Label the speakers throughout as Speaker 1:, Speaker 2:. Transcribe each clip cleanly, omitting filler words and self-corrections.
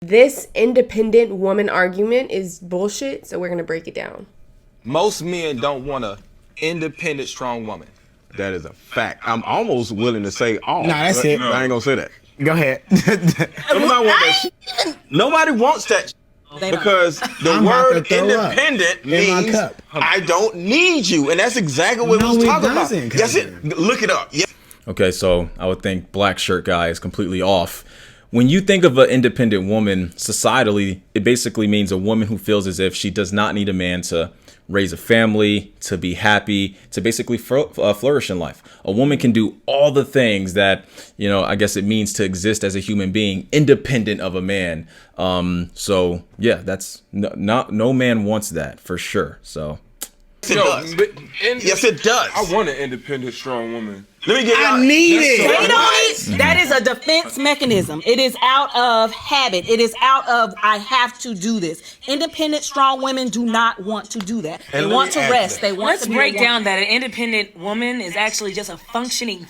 Speaker 1: This independent woman argument is bullshit, so we're going to break it down.
Speaker 2: Most men don't want a independent, strong woman.
Speaker 3: That is a fact. I'm almost willing to say all.
Speaker 4: Nah, that's it.
Speaker 3: I ain't gonna say that.
Speaker 4: Go ahead.
Speaker 3: Nobody wants that because the
Speaker 4: I'm about
Speaker 3: word
Speaker 4: to throw up
Speaker 3: independent
Speaker 4: in my
Speaker 3: means
Speaker 4: cup.
Speaker 3: I don't need you, and that's exactly what
Speaker 4: No,
Speaker 3: we was
Speaker 4: it
Speaker 3: talking about.
Speaker 4: doesn't,
Speaker 3: Yes, it. Look it up. Yeah.
Speaker 5: Okay, so I would think black shirt guy is completely off. When you think of an independent woman, societally, it basically means a woman who feels as if she does not need a man to raise a family, to be happy, to basically flourish in life. A woman can do all the things that, you know, I guess it means to exist as a human being, independent of a man. So yeah, that's no man wants that for sure. So.
Speaker 3: Yes, it does.
Speaker 2: I want an independent, strong woman.
Speaker 3: Let me get
Speaker 4: I need it.
Speaker 6: You know, that is a defense mechanism. It is out of habit. It is out of I have to do this. Independent, strong women do not want to do that. They want to rest. They want
Speaker 7: Let's
Speaker 6: to be
Speaker 7: break
Speaker 6: a
Speaker 7: down
Speaker 6: woman.
Speaker 7: that an independent woman is actually just a functioning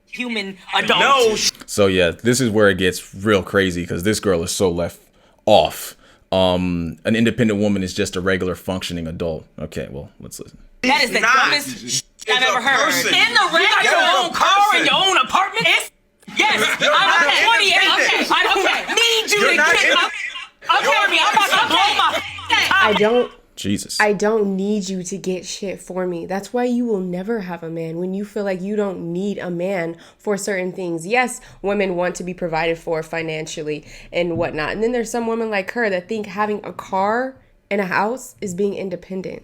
Speaker 7: human adult.
Speaker 3: No.
Speaker 5: So yeah, this is where it gets real crazy because this girl is so left off. An independent woman is just a regular functioning adult. Okay, well, let's listen.
Speaker 7: That is the
Speaker 3: Not.
Speaker 7: dumbest shit I've ever heard.
Speaker 3: person.
Speaker 7: In the ring, you got your own car and your own apartment. Yes, I'm 28. Okay, I don't need you to get up. Okay, I'm about to blow my.
Speaker 5: I
Speaker 1: don't need you to get shit for me. That's why you will never have a man when you feel like you don't need a man for certain things. Yes, women want to be provided for financially and whatnot. And then there's some women like her that think having a car and a house is being independent.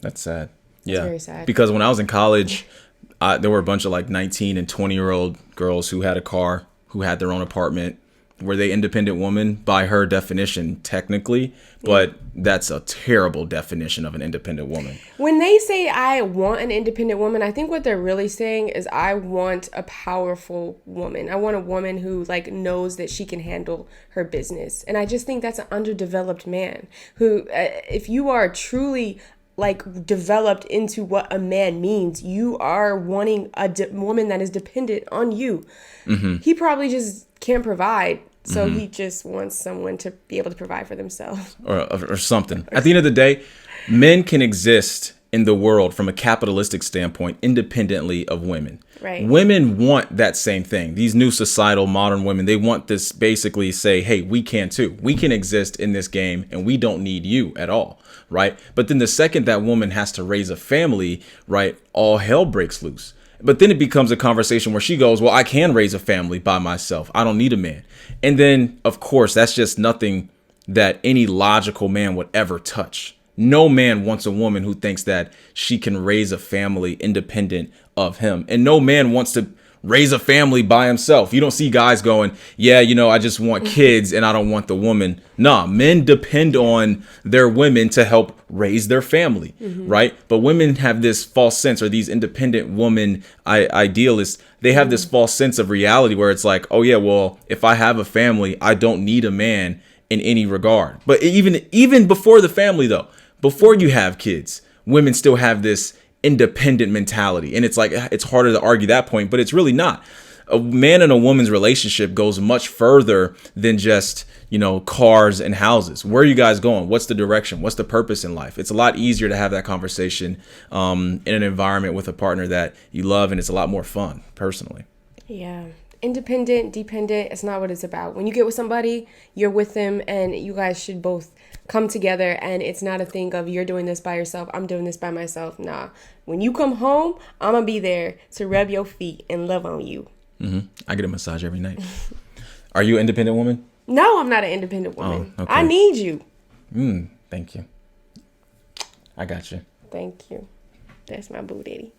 Speaker 5: That's sad. Yeah,
Speaker 1: very sad.
Speaker 5: Because when I was in college, there were a bunch of like 19 and 20-year-old girls who had a car, who had their own apartment. Were they independent woman by her definition, technically? But that's a terrible definition of an independent woman.
Speaker 1: When they say I want an independent woman, I think what they're really saying is I want a powerful woman. I want a woman who like knows that she can handle her business. And I just think that's an underdeveloped man who, if you are truly like developed into what a man means, you are wanting a woman that is dependent on you. He probably just can't provide. So he just wants someone to be able to provide for themselves.
Speaker 5: Or something. At the end of the day, men can exist in the world from a capitalistic standpoint independently of women.
Speaker 1: Right.
Speaker 5: Women want that same thing. These new societal modern women, they want this basically say, hey, we can too. We can exist in this game and we don't need you at all. Right. But then the second that woman has to raise a family, right, all hell breaks loose. But then it becomes a conversation where she goes, well, I can raise a family by myself. I don't need a man. And then, of course, that's just nothing that any logical man would ever touch. No man wants a woman who thinks that she can raise a family independent of him. And no man wants to raise a family by himself. You don't see guys going, yeah, you know, I just want kids and I don't want the woman. Nah, men depend on their women to help raise their family, right? But women have this false sense, or these independent woman idealists, they have this false sense of reality where it's like, oh yeah, well, if I have a family, I don't need a man in any regard. But even before the family though, before you have kids, women still have this independent mentality. And it's like, it's harder to argue that point, but it's really not. A man and a woman's relationship goes much further than just, you know, cars and houses. Where are you guys going? What's the direction? What's the purpose in life? It's a lot easier to have that conversation in an environment with a partner that you love, and it's a lot more fun, personally.
Speaker 1: Yeah. Independent, dependent, it's not what it's about. When you get with somebody, you're with them and you guys should both come together, and it's not a thing of you're doing this by yourself, I'm doing this by myself. Nah. When you come home, I'm going to be there to rub your feet and love on you.
Speaker 5: I get a massage every night. Are you an independent woman?
Speaker 1: No, I'm not an independent woman.
Speaker 5: Oh, okay.
Speaker 1: I need you.
Speaker 5: Thank you. I got you.
Speaker 1: Thank you. That's my boo daddy.